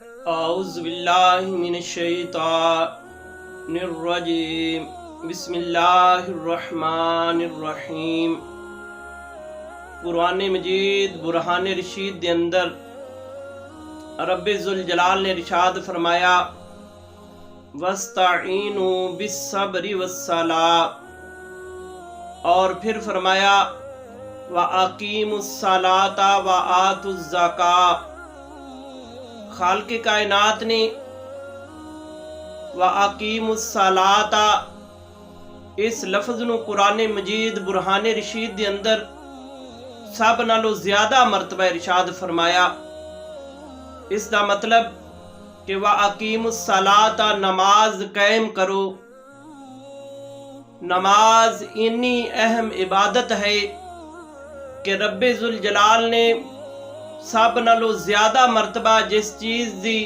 औज़ुबिल्लाहिमिनश्शैतानिर्रजीम बिस्मिल्लाहिर्रहमानिर्रहीम। कुरान मजीद बुरहान रशीद के अंदर रब्बे ज़ुल जलाल ने इरशाद फरमाया वस्ताईनु बिस्सब्रि वस्सलाह, और फिर फरमाया व अकीमुस्सलाता व आतुज़्ज़का। खालिक़े कायनात ने व अकीमुस्सलाता इस लफ्ज़ नूं कुरान मजीद बुरहान रशीद के अंदर सब नालों ज़्यादा मरतबा इरशाद फरमाया। इसका मतलब कि व अकीमुस्सलाता नमाज कायम करो। नमाज इन्नी अहम इबादत है कि रब्बे ज़ुल जलाल ने सब नालों ज़्यादा मरतबा जिस चीज़ की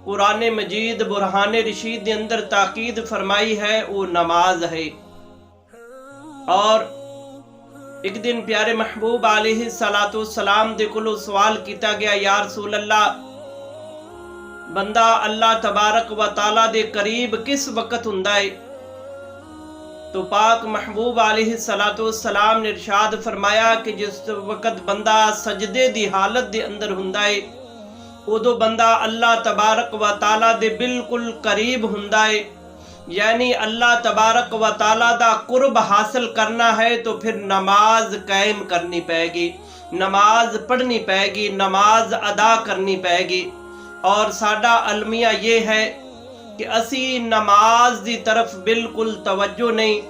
कुरान मजीद बुरहान रशीद के अंदर ताकीद फरमाई है वो नमाज है। और एक दिन प्यारे महबूब अलैहिस्सलाम दे कोलों सवाल किया गया, या रसूल अल्लाह, बंदा अल्लाह तबारक व ताला दे करीब किस वक्त हुंदा है? तो पाक महबूब अलैहिस्सलाम ने इरशाद फरमाया कि जिस वक्त बंदा सजदे दी हालत दे अंदर हुंदा है उदो बंदा अल्लाह तबारक व ताला दे बिल्कुल करीब हुंदा है। यानी अल्लाह तबारक व ताला दा कुर्ब हासिल करना है तो फिर नमाज कायम करनी पड़ेगी, नमाज पढ़नी पड़ेगी, नमाज अदा करनी पड़ेगी। और साडा अलमिया ये है कि असी नमाज की तरफ बिल्कुल तवज्जो नहीं।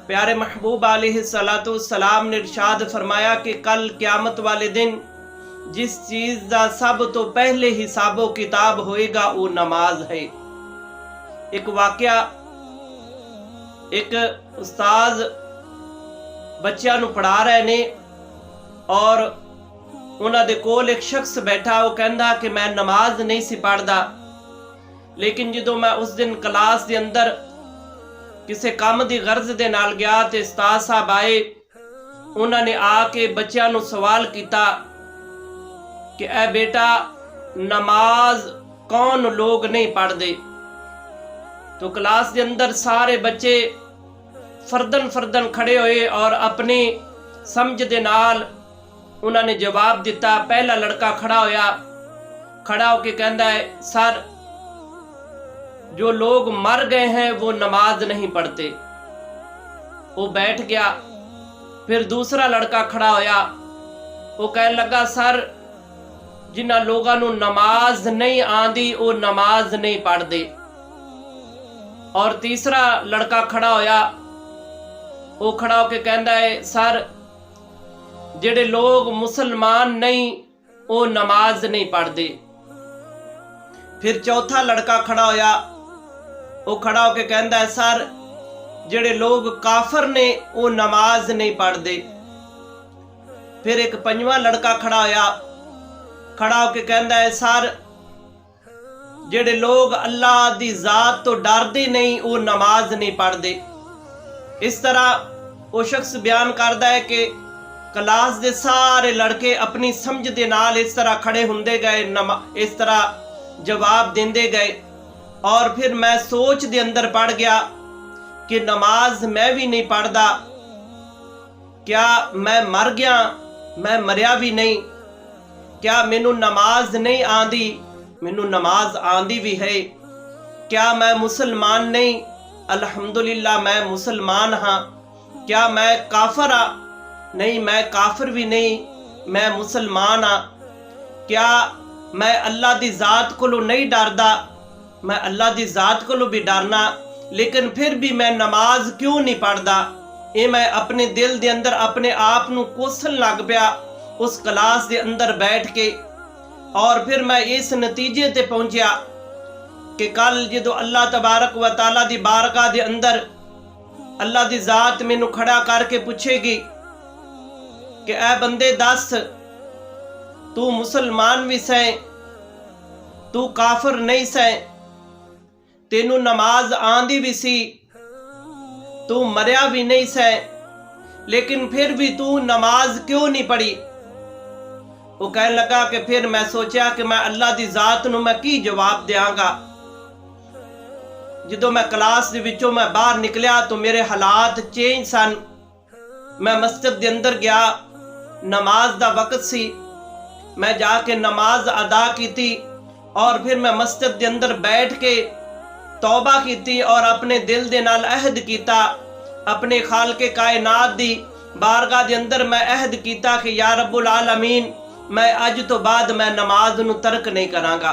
प्यारे महबूब अलैहिस्सलाम ने इरशाद फरमाया कि कल क़यामत वाले दिन जिस चीज़ का सब तो पहले हिसाबो किताब होएगा वो नमाज है। एक वाकया, एक उस्ताद बच्चों नूं पढ़ा रहे ने और उन्हां दे कोल एक शख्स बैठा, वो कहंदा कि मैं नमाज नहीं सी पढ़दा, लेकिन जो मैं उस दिन क्लास के अंदर किसी काम की गर्ज दे नाल गया तो उस्ताद साहब आए, उन्होंने आके बच्चों नूं सवाल किया कि ए बेटा, नमाज कौन लोग नहीं पढ़ते? तो क्लास के अंदर सारे बच्चे फर्दन फर्दन खड़े हुए और अपनी समझ दे नाल उन्होंने जवाब दिता। पहला लड़का खड़ा होया, खड़ा होके कहता है, सर जो लोग मर गए हैं वो नमाज नहीं पढ़ते। वो बैठ गया। फिर दूसरा लड़का खड़ा होया, वो कहने लगा, सर जिन्हां लोगों नूं नमाज नहीं आंदी वो नमाज नहीं पढ़ते। और तीसरा लड़का खड़ा होया, वो खड़ा होके कहता है, सर जेड़े लोग मुसलमान नहीं वो नमाज नहीं पढ़ते। फिर चौथा लड़का खड़ा होया, वो खड़ा होके कहता है, सर जेड़े लोग काफर ने वो नमाज नहीं पढ़ते। फिर एक पंजवां लड़का खड़ा होया, खड़ा होके कहता है, सर जेड़े लोग अल्लाह दी जात तो डरते नहीं वो नमाज नहीं पढ़ते। इस तरह वो शख्स बयान करता है कि क्लास दे सारे लड़के अपनी समझ दे नाल इस तरह खड़े हुंदे गए, इस तरह जवाब देंदे गए। और फिर मैं सोच दे अंदर पड़ गया कि नमाज मैं भी नहीं पढ़दा, क्या मैं मर गया? मैं मरिया भी नहीं। क्या मैनू नमाज नहीं आंदी? मैनू नमाज आंदी भी है। क्या मैं मुसलमान नहीं? अल्हम्दुलिल्लाह मैं मुसलमान हाँ। क्या मैं काफर हाँ? नहीं, मैं काफिर भी नहीं, मैं मुसलमान हाँ। क्या मैं अल्लाह दी जात कोलों नहीं डरदा? मैं अल्लाह दी जात कोलों भी डरना, लेकिन फिर भी मैं नमाज क्यों नहीं पढ़दा? ये मैं अपने दिल दे अंदर अपने आप नूं कोसन लग पिया उस क्लास के अंदर बैठ के। और फिर मैं इस नतीजे ते पहुंचा कि कल जो अल्लाह तबारक व ताला दी बारगाह दे अंदर अल्लाह दी जात मैनू खड़ा करके पूछेगी कि ऐ बंदे दस, तू मुसलमान भी सै, तू काफिर नहीं सै, तेनू नमाज आंदी भी सी, तू मरिया भी नहीं सै, लेकिन फिर भी तू नमाज क्यों नहीं पढ़ी? वो कह लगा कि फिर मैं सोचा कि मैं अल्लाह दी जात नूं मैं की जवाब देंगा। जो मैं क्लास दे विचों मैं बाहर निकलिया तो मेरे हालात चेंज सन। मैं मस्जिद दे अंदर गया, नमाज दा वक्त सी, मैं जाके नमाज अदा की और फिर मैं मस्जिद दे अंदर बैठ के तौबा की और अपने दिल दे नाल अहद कीता, अपने खालके कायनात दी बारगाह दे अंदर मैं अहद कीता कि या रब्बुल आलमीन मैं अज तो बाद मैं नमाज नूं तर्क नहीं करांगा।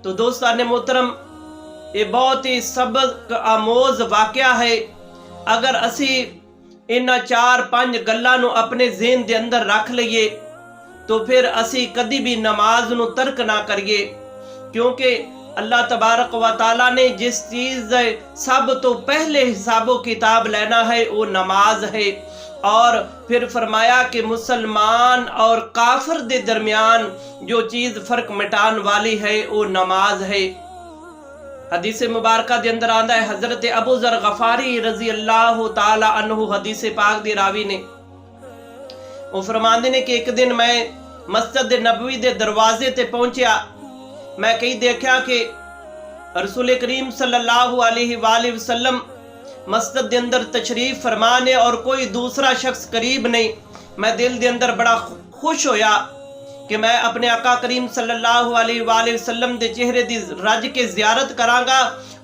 तो दोस्ताने मोहतरम, ये बहुत ही सबक आमोज वाकया है। अगर असी इन्हां 4-5 गल्लां नूं अपने ज़हन दे अंदर रख लईए तो फिर असी कदी भी नमाज नूं तर्क ना करिए, क्योंकि अल्लाह तबारक व तआला ने जिस चीज़ सब तो पहले हिसाबो किताब लेना है वो नमाज है। और फिर फरमाया कि मुसलमान और काफिर दे दरमियान जो चीज़ फ़र्क मिटान वाली है वो नमाज है। हदीस मुबारक दे अंदर आंदा है, हजरत अबू ज़र गफारी रजी अल्लाह ताला अन्हु हदीस पाक दे रावी ने वो फरमांदे ने कि एक दिन मैं मस्जिद नबवी दे दरवाजे ते पहुंचा। मैं कहीं देखा कि रसूल करीम सल्लल्लाहु अलैहि वसल्लम मस्जिद दे अंदर तशरीफ फरमाने और कोई दूसरा शख्स करीब नहीं। मैं दिल दे अंदर बड़ा खुश होया कि मैं अपने आका करीम सल्लल्लाहु अलैहि वसल्लम दे चेहरे दी रज के ज़ियारत करांगा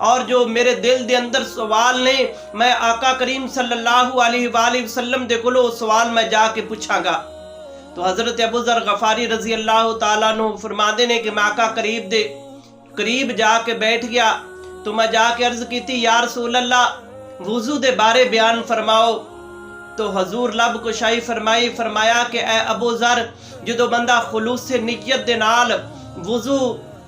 और जो मेरे दिल दे अंदर सवाल ने मैं आका करीम सल्लल्लाहु अलैहि वसल्लम दे कोलों सवाल मैं जाके पूछांगा। तो हज़रत अबू ज़र गफारी रजी अल्लाह ताला अन्हु फरमाते ने कि मैं आका करीब जाके बैठ गया। तो मैं जाके अर्ज की, या रसूल अल्लाह वुज़ू दे बारे बयान फरमाओ। तो हजूर लब कुशाई फरमाया कि ए अबू ज़र, जो बंदा खुलूस से नियत दे नाल वुज़ू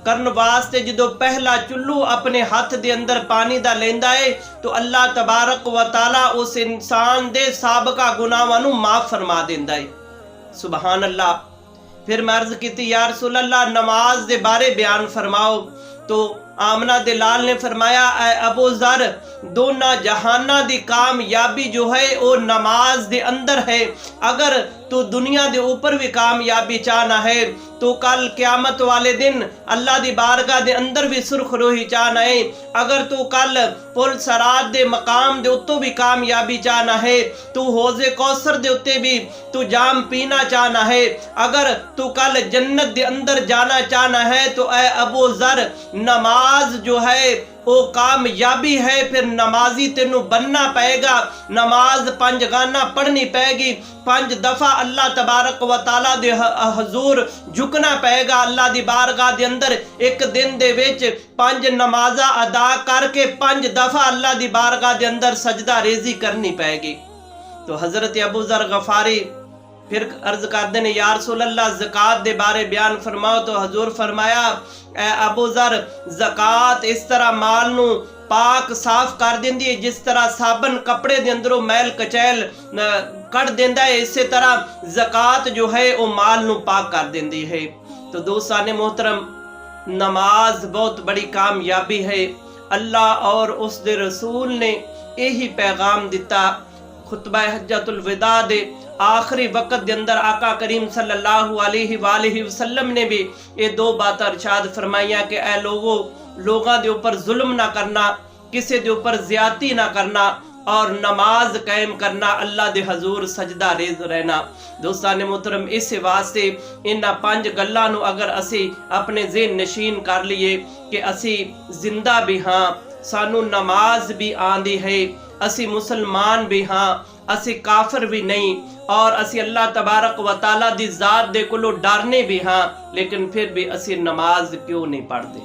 करन वास्ते जो पहला चुल्लू अपने हाथ दे अंदर पानी दा लेंदा है तो अल्लाह तबारक व तआला उस इंसान दे साबका गुनाहां नूं माफ फरमा देंदा है। सुबहान अल्लाह। फिर मैं अर्ज की, या रसूल अल्लाह नमाज दे बारे बयान फरमाओ। तो आमना दे लाल ने फरमाया, ए अबू ज़र, दोना जहाना दी कामयाबी जो है वो नमाज दे अंदर है। अगर तो दुनिया दे ऊपर भी कामयाबी चाहना है तो कल क़यामत वाले दिन अल्लाह दी बारगाह दे अंदर भी सुरखरोही चाहना है। अगर तो कल पुल सरात दे मकाम दे उत्तों भी कामयाबी चाहना है, तो हौज़े कौसर दे उत्ते भी तू जाम पीना चाहना है, अगर तू कल जन्नत दे अंदर जाना चाहना है तो ए अबू ज़र नमाज जो है वो कामयाबी है। फिर नमाजी तेनू बनना पएगा। नमाज 5 गाना पढ़नी पैगी, 5 दफ़ा अल्लाह तबारक व तआला दे हजूर झुकना पएगा। अल्लाह दी बारगाह दे अंदर एक दिन दे विच 5 नमाजा अदा करके 5 दफ़ा अल्लाह दी बारगाह दे अंदर सजदा रेजी करनी पएगी। तो हज़रत अबू ज़र गफारी फिर अर्ज करते हैं, या रसूल अल्लाह ज़कात दे बारे बयान फरमाओ। तो हजूर फरमाया, ए अबू ज़र, ज़कात इस तरह माल नू पाक साफ कर देंदी है जिस तरह साबन कपड़े दे अंदरों मैल कचैल कट देंदा है, इसी तरह ज़कात जो है वो माल नू पाक कर देंदी है। तो दोस्ताने मोहतरम, नमाज बहुत बड़ी कामयाबी है। अल्लाह और उस दे रसूल ने यही पैगाम दिता। खुतबा हज्जतुल विदा दे आखिरी वक्त के अंदर आका करीम सल्लल्लाहु अलैहि वसल्लम ने भी ये 2 बातें इरशाद फरमाइया कि ए लोगों के ऊपर जुल्म ना करना, किसी के ऊपर ज्यादती ना करना और नमाज कायम करना, अल्लाह दे हजूर सजदा रेज रहना। दोस्ताने मोहतरम, इस वास्ते इन्हां 5 गल्लां नूं अगर असी अपने ज़हन नशीन कर लीए कि असी जिंदा भी हाँ, सानू नमाज भी आंदी है, असी मुसलमान भी हाँ, असी काफिर भी नहीं और असी अल्लाह तबारक व तआला दी ज़ात दे कोलों डरने भी हाँ, लेकिन फिर भी असी नमाज क्यों नहीं पढ़ते।